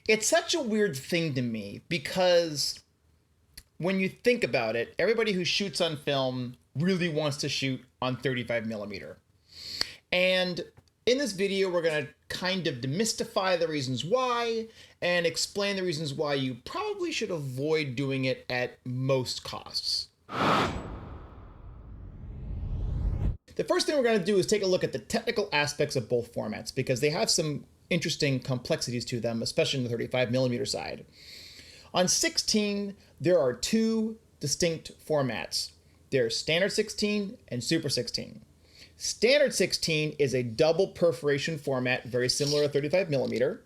It's such a weird thing to me because when you think about it, everybody who shoots on film really wants to shoot on 35 millimeter. And in this video, we're going to kind of demystify the reasons why and explain the reasons why you probably should avoid doing it at most costs. The first thing we're going to do is take a look at the technical aspects of both formats because they have some interesting complexities to them, especially in the 35 millimeter side. On 16, there are two distinct formats. There's standard 16 and super 16. Standard 16 is a double perforation format, very similar to 35 millimeter,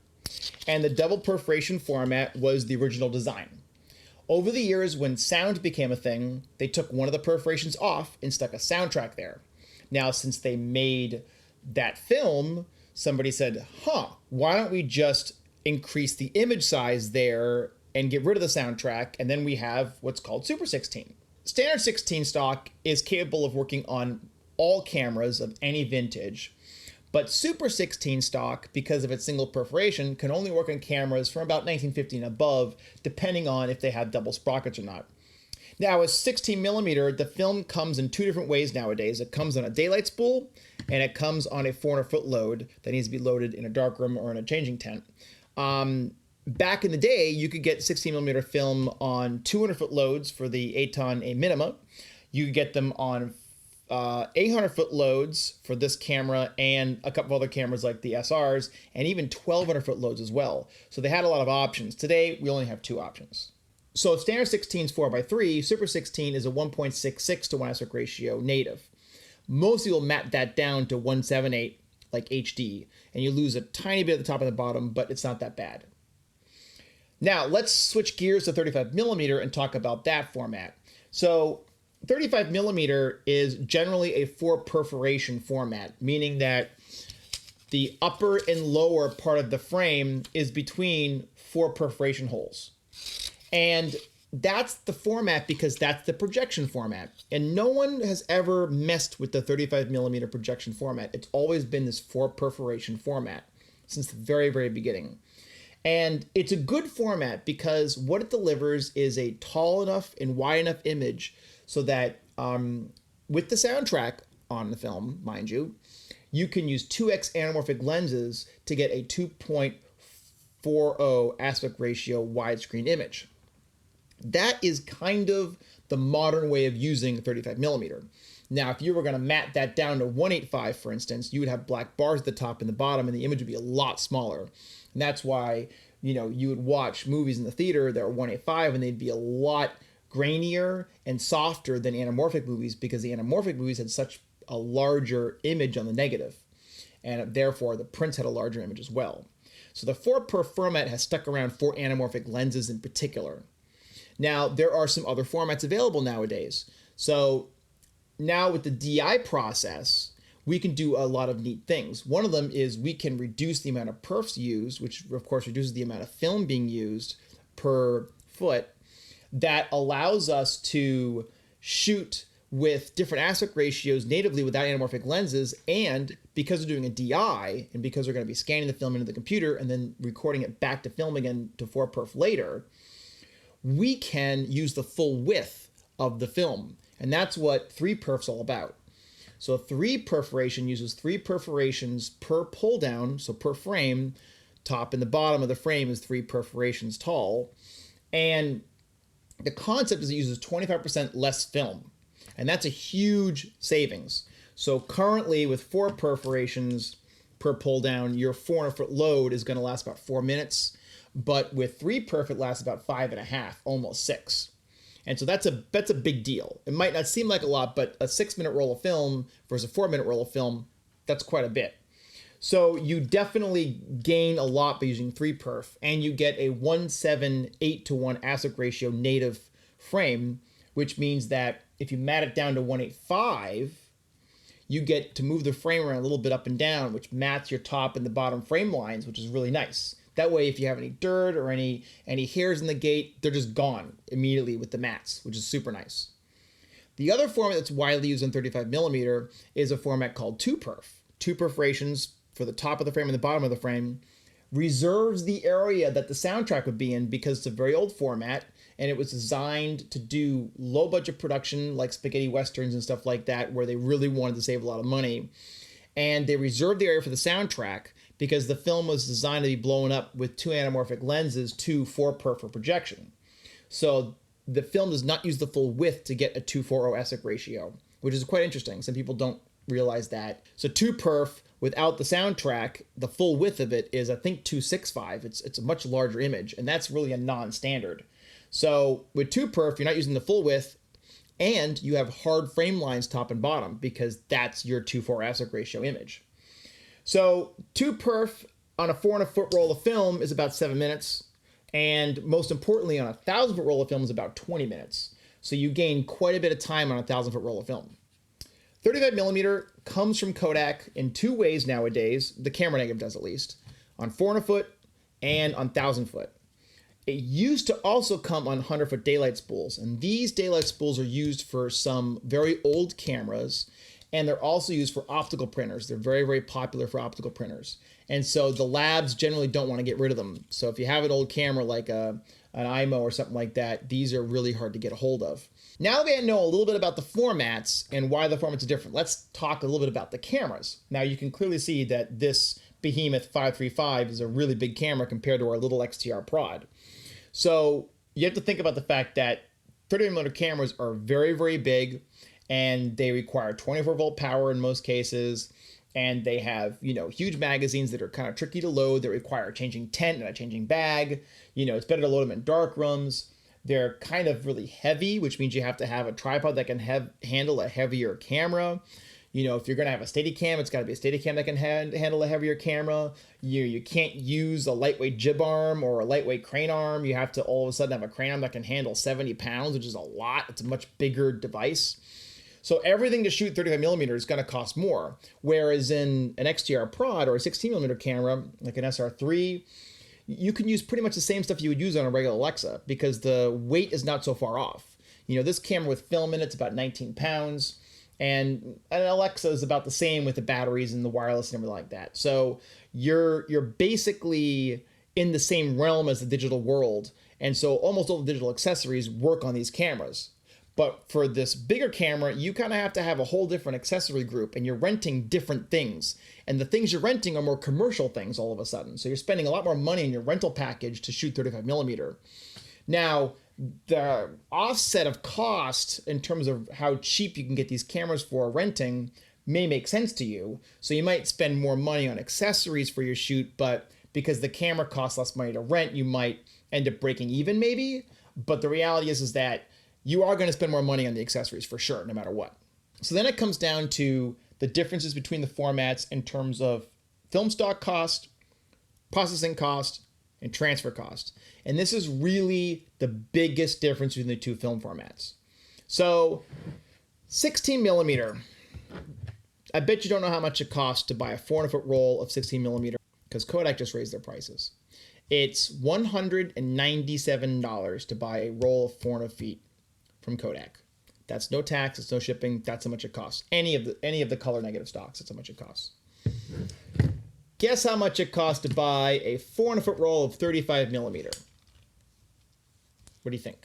and the double perforation format was the original design. Over the years, when sound became a thing, they took one of the perforations off and stuck a soundtrack there. Now, since they made that film, somebody said, why don't we just increase the image size there and get rid of the soundtrack, and then we have what's called Super 16. Standard 16 stock is capable of working on all cameras of any vintage, but Super 16 stock, because of its single perforation, can only work on cameras from about 1950 and above, depending on if they have double sprockets or not. Now, with 16 millimeter, the film comes in two different ways nowadays. It comes on a daylight spool, and it comes on a 400-foot load that needs to be loaded in a darkroom or in a changing tent. Back in the day, you could get 16 millimeter film on 200-foot loads for the Aton A Minima. You could get them on 800-foot loads for this camera and a couple of other cameras like the SRs, and even 1,200-foot loads as well. So they had a lot of options. Today, we only have two options. So standard 16 is 4:3, Super 16 is a 1.66 to 1 aspect ratio native. Most people map that down to 1.78 like HD, and you lose a tiny bit at the top and the bottom, but it's not that bad. Now, let's switch gears to 35 millimeter and talk about that format. So 35 millimeter is generally a 4 perforation format, meaning that the upper and lower part of the frame is between 4 perforation holes. And that's the format because that's the projection format. And no one has ever messed with the 35 millimeter projection format. It's always been this 4 perforation format since the very, very beginning. And it's a good format because what it delivers is a tall enough and wide enough image so that with the soundtrack on the film, mind you, you can use 2x anamorphic lenses to get a 2.40 aspect ratio widescreen image. That is kind of the modern way of using 35 millimeter. Now, if you were going to map that down to 1.85, for instance, you would have black bars at the top and the bottom, and the image would be a lot smaller. And that's why, you would watch movies in the theater that are 1.85, and they'd be a lot grainier and softer than anamorphic movies because the anamorphic movies had such a larger image on the negative, and therefore the prints had a larger image as well. So the 4 per format has stuck around for anamorphic lenses in particular. Now, there are some other formats available nowadays. So now with the DI process, we can do a lot of neat things. One of them is we can reduce the amount of perfs used, which of course reduces the amount of film being used per foot. That allows us to shoot with different aspect ratios natively without anamorphic lenses, and because we're doing a DI, and because we're going to be scanning the film into the computer and then recording it back to film again to 4 perf later, we can use the full width of the film. And that's what 3 perf's all about. So 3 perforation uses 3 perforations per pull down, so per frame. Top and the bottom of the frame is 3 perforations tall. And the concept is it uses 25% less film. And that's a huge savings. So currently with 4 perforations per pull down, your 400-foot load is going to last about 4 minutes. But with 3 perf, it lasts about 5.5, almost 6. And so that's a big deal. It might not seem like a lot, but a 6-minute roll of film versus a 4-minute roll of film, that's quite a bit. So you definitely gain a lot by using 3 perf, and you get a 1.78 to 1 aspect ratio native frame, which means that if you mat it down to 1.85, you get to move the frame around a little bit up and down, which mats your top and the bottom frame lines, which is really nice. That way, if you have any dirt or any hairs in the gate, they're just gone immediately with the mats, which is super nice. The other format that's widely used on 35 millimeter is a format called 2 perf. 2 perforations for the top of the frame and the bottom of the frame reserves the area that the soundtrack would be in because it's a very old format and it was designed to do low budget production like spaghetti westerns and stuff like that where they really wanted to save a lot of money. And they reserved the area for the soundtrack because the film was designed to be blown up with two anamorphic lenses, 2:4 for projection. So the film does not use the full width to get a 2:4 aspect ratio, which is quite interesting. Some people don't realize that. So 2 perf without the soundtrack, the full width of it is I think 265. It's a much larger image, and that's really a non-standard. So with 2 perf, you're not using the full width, and you have hard frame lines top and bottom because that's your 2:4 aspect ratio image. So 2 perf on a 400-foot roll of film is about 7 minutes, and most importantly, on a 1,000-foot roll of film is about 20 minutes. So you gain quite a bit of time on a 1,000-foot roll of film. 35 millimeter comes from Kodak in two ways nowadays. The camera negative does, at least, on 400-foot and on 1,000-foot. It used to also come on 100-foot daylight spools, and these daylight spools are used for some very old cameras, and they're also used for optical printers. They're very, very popular for optical printers. And so the labs generally don't want to get rid of them. So if you have an old camera like an IMO or something like that, these are really hard to get a hold of. Now that we know a little bit about the formats and why the formats are different, let's talk a little bit about the cameras. Now you can clearly see that this behemoth 535 is a really big camera compared to our little XTR Prod. So you have to think about the fact that 30mm cameras are very, very big, and they require 24-volt power in most cases, and they have, huge magazines that are kind of tricky to load, that require a changing tent and a changing bag. It's better to load them in dark rooms. They're kind of really heavy, which means you have to have a tripod that can handle a heavier camera. If you're going to have a Steadicam, it's got to be a Steadicam that can handle a heavier camera. You can't use a lightweight jib arm or a lightweight crane arm. You have to all of a sudden have a crane arm that can handle 70 pounds, which is a lot. It's a much bigger device. So everything to shoot 35mm is going to cost more. Whereas in an XTR Prod or a 16mm camera, like an SR3, you can use pretty much the same stuff you would use on a regular Alexa because the weight is not so far off. This camera with film in it's about 19 pounds. And an Alexa is about the same with the batteries and the wireless and everything like that. So you're basically in the same realm as the digital world. And so almost all the digital accessories work on these cameras. But for this bigger camera, you kind of have to have a whole different accessory group, and you're renting different things. And the things you're renting are more commercial things all of a sudden. So you're spending a lot more money in your rental package to shoot 35mm. Now, the offset of cost in terms of how cheap you can get these cameras for renting may make sense to you. So you might spend more money on accessories for your shoot, but because the camera costs less money to rent, you might end up breaking even maybe. But the reality is that you are going to spend more money on the accessories for sure, no matter what. So then it comes down to the differences between the formats in terms of film stock cost, processing cost, and transfer cost. And this is really the biggest difference between the two film formats. So 16mm, I bet you don't know how much it costs to buy a 400-foot roll of 16mm because Kodak just raised their prices. It's $197 to buy a roll of 400 feet from Kodak. That's no tax, it's no shipping, that's how much it costs. Any of the color negative stocks, that's how much it costs. Guess how much it costs to buy a 400-foot roll of 35mm? What do you think?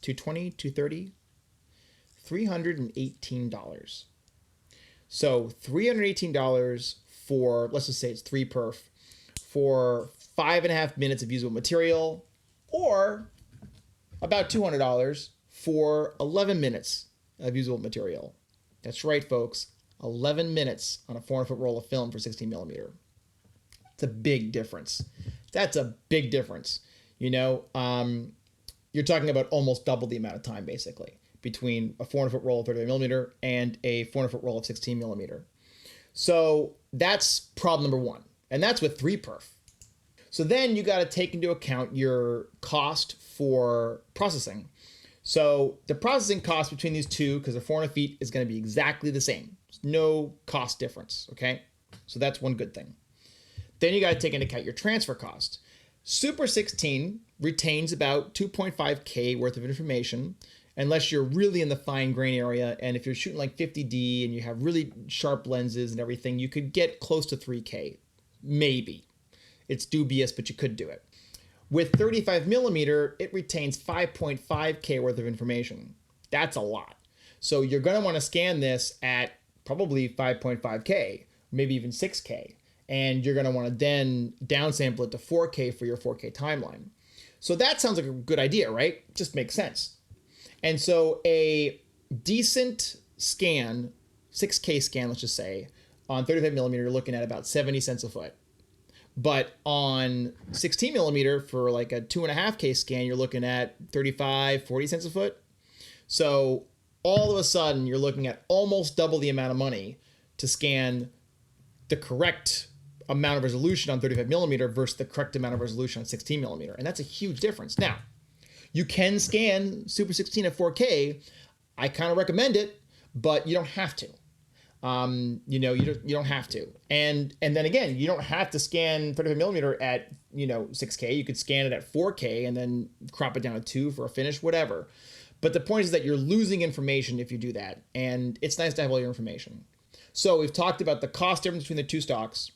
$220, $230? $318. So $318 for, let's just say it's 3 perf, for 5.5 minutes of usable material, or about $200 for 11 minutes of usable material. That's right, folks. 11 minutes on a 400-foot roll of film for 16mm. It's a big difference. That's a big difference. You're talking about almost double the amount of time, basically, between a 400-foot roll of 35mm and a 400-foot roll of 16mm. So that's problem number one. And that's with 3 perf. So then you got to take into account your cost for processing. So the processing cost between these two, because the 400 feet is going to be exactly the same. There's no cost difference, okay? So that's one good thing. Then you got to take into account your transfer cost. Super 16 retains about 2.5K worth of information, unless you're really in the fine grain area. And if you're shooting like 50D and you have really sharp lenses and everything, you could get close to 3K, maybe. it's dubious, but you could do it. With 35 millimeter, it retains 5.5K worth of information. That's a lot. So you're going to want to scan this at probably 5.5K, maybe even 6K. And you're going to want to then downsample it to 4K for your 4K timeline. So that sounds like a good idea, right? Just makes sense. And so a decent scan, 6K scan, let's just say, on 35 millimeter, you're looking at about 70 cents a foot. But on 16 millimeter for like a 2.5K scan, you're looking at 35, 40 cents a foot. So all of a sudden, you're looking at almost double the amount of money to scan the correct amount of resolution on 35 millimeter versus the correct amount of resolution on 16 millimeter. And that's a huge difference. Now, you can scan Super 16 at 4K. I kind of recommend it, but you don't have to. You don't have to. And then again, you don't have to scan 35 millimeter at, 6K. You could scan it at 4K and then crop it down to 2 for a finish, whatever. But the point is that you're losing information if you do that. And it's nice to have all your information. So we've talked about the cost difference between the two stocks.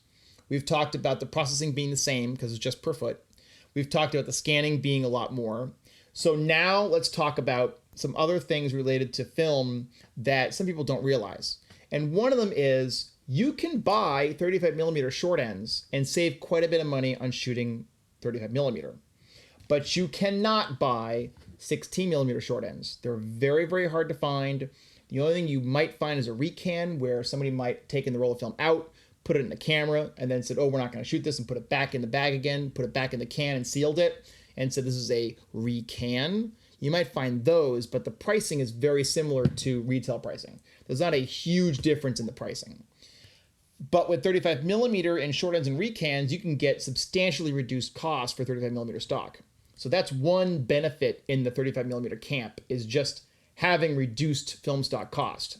We've talked about the processing being the same because it's just per foot. We've talked about the scanning being a lot more. So now let's talk about some other things related to film that some people don't realize. And one of them is you can buy 35 millimeter short ends and save quite a bit of money on shooting 35 millimeter. But you cannot buy 16 millimeter short ends. They're very, very hard to find. The only thing you might find is a recan where somebody might take in the roll of film out, put it in the camera, and then said, oh, we're not going to shoot this, and put it back in the bag again, put it back in the can and sealed it, and said this is a recan. You might find those, but the pricing is very similar to retail pricing. There's not a huge difference in the pricing. But with 35 millimeter and short ends and recans, you can get substantially reduced costs for 35 millimeter stock. So that's one benefit in the 35 millimeter camp, is just having reduced film stock cost.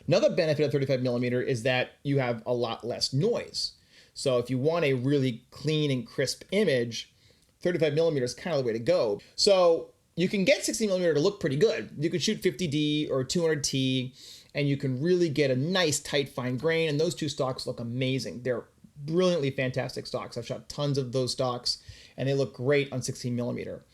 Another benefit of 35 millimeter is that you have a lot less noise. So if you want a really clean and crisp image, 35 millimeter is kind of the way to go. So you can get 16 millimeter to look pretty good. You can shoot 50D or 200T, and you can really get a nice, tight, fine grain. And those two stocks look amazing. They're brilliantly fantastic stocks. I've shot tons of those stocks, and they look great on 16 millimeter.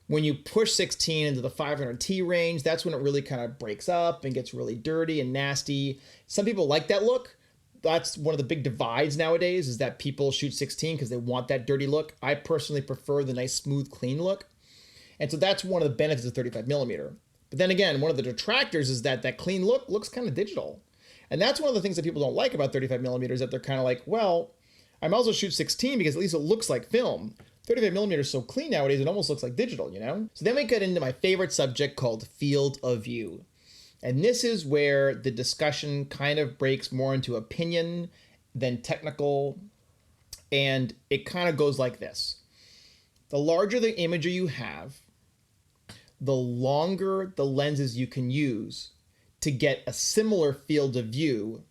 When you push 16 into the 500T range, that's when it really kind of breaks up and gets really dirty and nasty. Some people like that look. That's one of the big divides nowadays, is that people shoot 16 because they want that dirty look. I personally prefer the nice, smooth, clean look. And so that's one of the benefits of 35 millimeter. But then again, one of the detractors is that that clean look looks kind of digital. And that's one of the things that people don't like about 35 millimeter, is that they're kind of like, well, I might as well shoot 16 because at least it looks like film. 35 millimeter is so clean nowadays, it almost looks like digital, So then we get into my favorite subject called field of view. And this is where the discussion kind of breaks more into opinion than technical. And it kind of goes like this. The larger the imagery you have, the longer the lenses you can use to get a similar field of view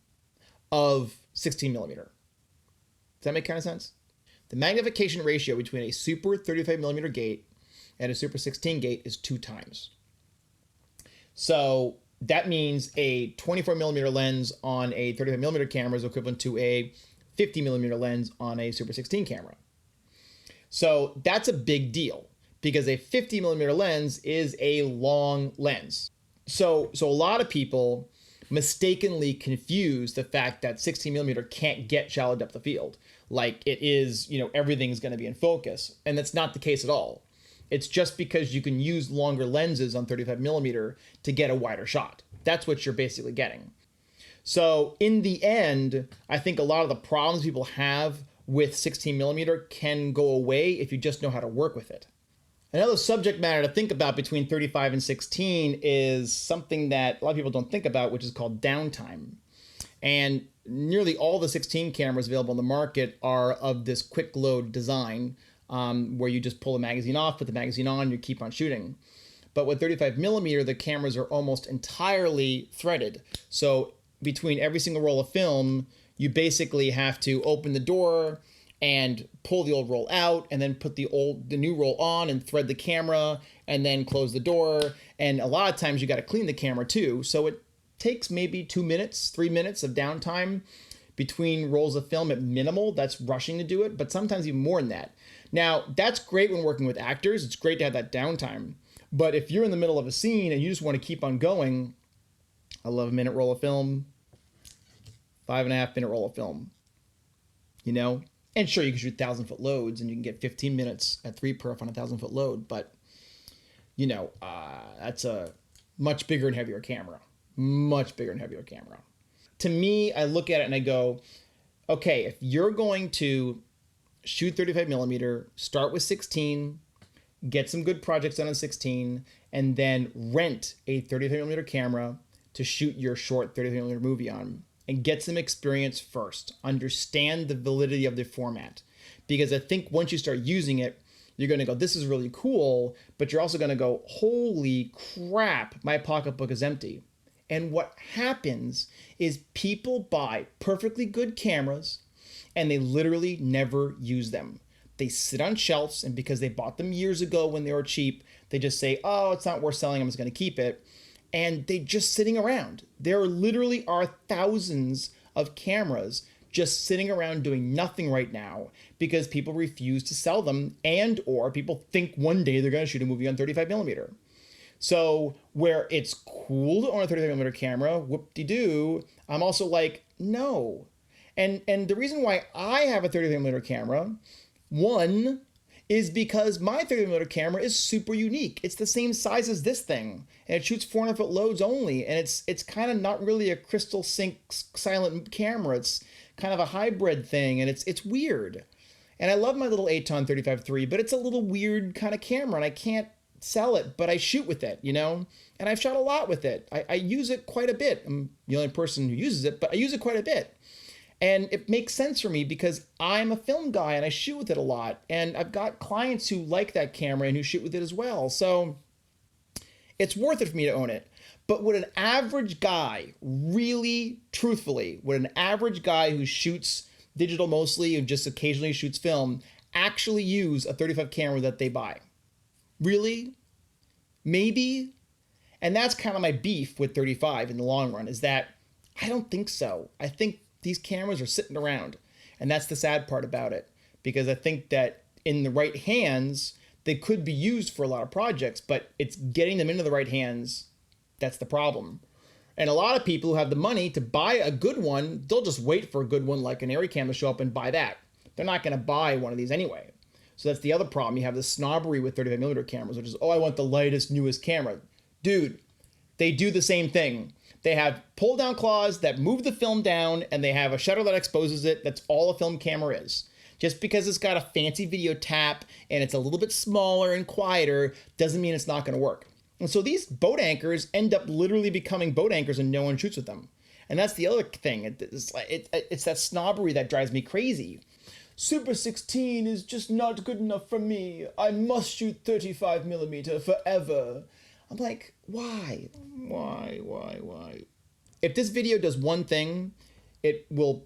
of 16 millimeter. Does that make kind of sense? The magnification ratio between a super 35 millimeter gate and a super 16 gate is 2 times. So that means a 24 millimeter lens on a 35 millimeter camera is equivalent to a 50 millimeter lens on a super 16 camera. So that's a big deal because a 50 millimeter lens is a long lens. So a lot of people mistakenly confuse the fact that 16 millimeter can't get shallow depth of field. Like it is, everything's going to be in focus. And that's not the case at all. It's just because you can use longer lenses on 35 millimeter to get a wider shot. That's what you're basically getting. So in the end, I think a lot of the problems people have with 16 millimeter can go away if you just know how to work with it. Another subject matter to think about between 35 and 16 is something that a lot of people don't think about, which is called downtime. And nearly all the 16 cameras available on the market are of this quick load design, where you just pull the magazine off, put the magazine on, you keep on shooting. But with 35 millimeter, the cameras are almost entirely threaded. So between every single roll of film, you basically have to open the door and pull the old roll out, and then put the new roll on and thread the camera, and then close the door. And a lot of times you got to clean the camera too. So it takes maybe 2 minutes, 3 minutes of downtime between rolls of film at minimal. That's rushing to do it, but sometimes even more than that. Now, that's great when working with actors. It's great to have that downtime. But if you're in the middle of a scene and you just want to keep on going, 11-minute roll of film, 5.5-minute roll of film, you know? And sure, you can shoot 1,000-foot loads and you can get 15 minutes at 3 perf on a 1,000-foot load, but, that's a much bigger and heavier camera. Much bigger and heavier camera. To me, I look at it and I go, okay, if you're going to shoot 35 millimeter, start with 16, get some good projects done on 16, and then rent a 35 millimeter camera to shoot your short 35 millimeter movie on, and get some experience first. Understand the validity of the format. Because I think once you start using it, you're going to go, this is really cool, but you're also going to go, holy crap, my pocketbook is empty. And what happens is people buy perfectly good cameras and they literally never use them. They sit on shelves, and because they bought them years ago when they were cheap, they just say, oh, it's not worth selling, I'm just going to keep it. And they're just sitting around. There literally are thousands of cameras just sitting around doing nothing right now because people refuse to sell them, and or people think one day they're going to shoot a movie on 35 millimeter. So where it's cool to own a 35 millimeter camera, whoop-de-doo, I'm also like, no. And the reason why I have a 35 millimeter camera, one, is because my 30mm camera is super unique. It's the same size as this thing, and it shoots 400-foot loads only, and it's kind of not really a crystal sync silent camera. It's kind of a hybrid thing, and it's weird. And I love my little Aton 35-3, but it's a little weird kind of camera, and I can't sell it, but I shoot with it, And I've shot a lot with it. I use it quite a bit. I'm the only person who uses it, but I use it quite a bit. And it makes sense for me because I'm a film guy and I shoot with it a lot. And I've got clients who like that camera and who shoot with it as well. So it's worth it for me to own it. But would an average guy, really, truthfully, would an average guy who shoots digital mostly and just occasionally shoots film actually use a 35 camera that they buy? Really? Maybe? And that's kind of my beef with 35 in the long run, is that I don't think so. I think these cameras are sitting around, and that's the sad part about it, because I think that in the right hands they could be used for a lot of projects, but it's getting them into the right hands that's the problem. And a lot of people who have the money to buy a good one, they'll just wait for a good one like an Arri cam to show up and buy that. They're not going to buy one of these anyway. So that's the other problem. You have this snobbery with 35mm cameras, which is, oh, I want the lightest, newest camera. Dude, they do the same thing. They have pull-down claws that move the film down, and they have a shutter that exposes it. That's all a film camera is. Just because it's got a fancy video tap and it's a little bit smaller and quieter doesn't mean it's not going to work. And so these boat anchors end up literally becoming boat anchors and no one shoots with them. And that's the other thing. It's that snobbery that drives me crazy. Super 16 is just not good enough for me. I must shoot 35mm forever. I'm like, why? Why? If this video does one thing, it will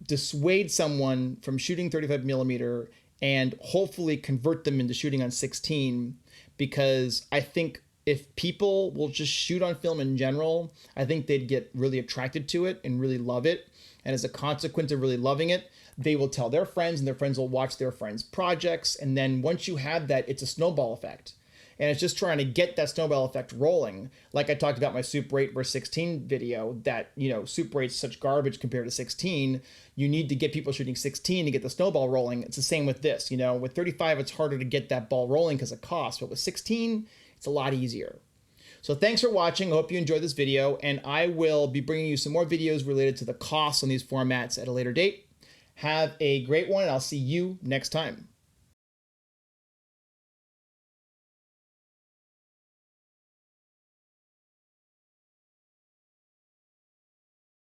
dissuade someone from shooting 35mm and hopefully convert them into shooting on 16, because I think if people will just shoot on film in general, I think they'd get really attracted to it and really love it. And as a consequence of really loving it, they will tell their friends, and their friends will watch their friends' projects. And then once you have that, it's a snowball effect. And it's just trying to get that snowball effect rolling. Like I talked about my Super 8 versus 16 video, that, Super 8's such garbage compared to 16. You need to get people shooting 16 to get the snowball rolling. It's the same with this. With 35, it's harder to get that ball rolling because of cost. But with 16, it's a lot easier. So thanks for watching. I hope you enjoyed this video. And I will be bringing you some more videos related to the costs on these formats at a later date. Have a great one, and I'll see you next time.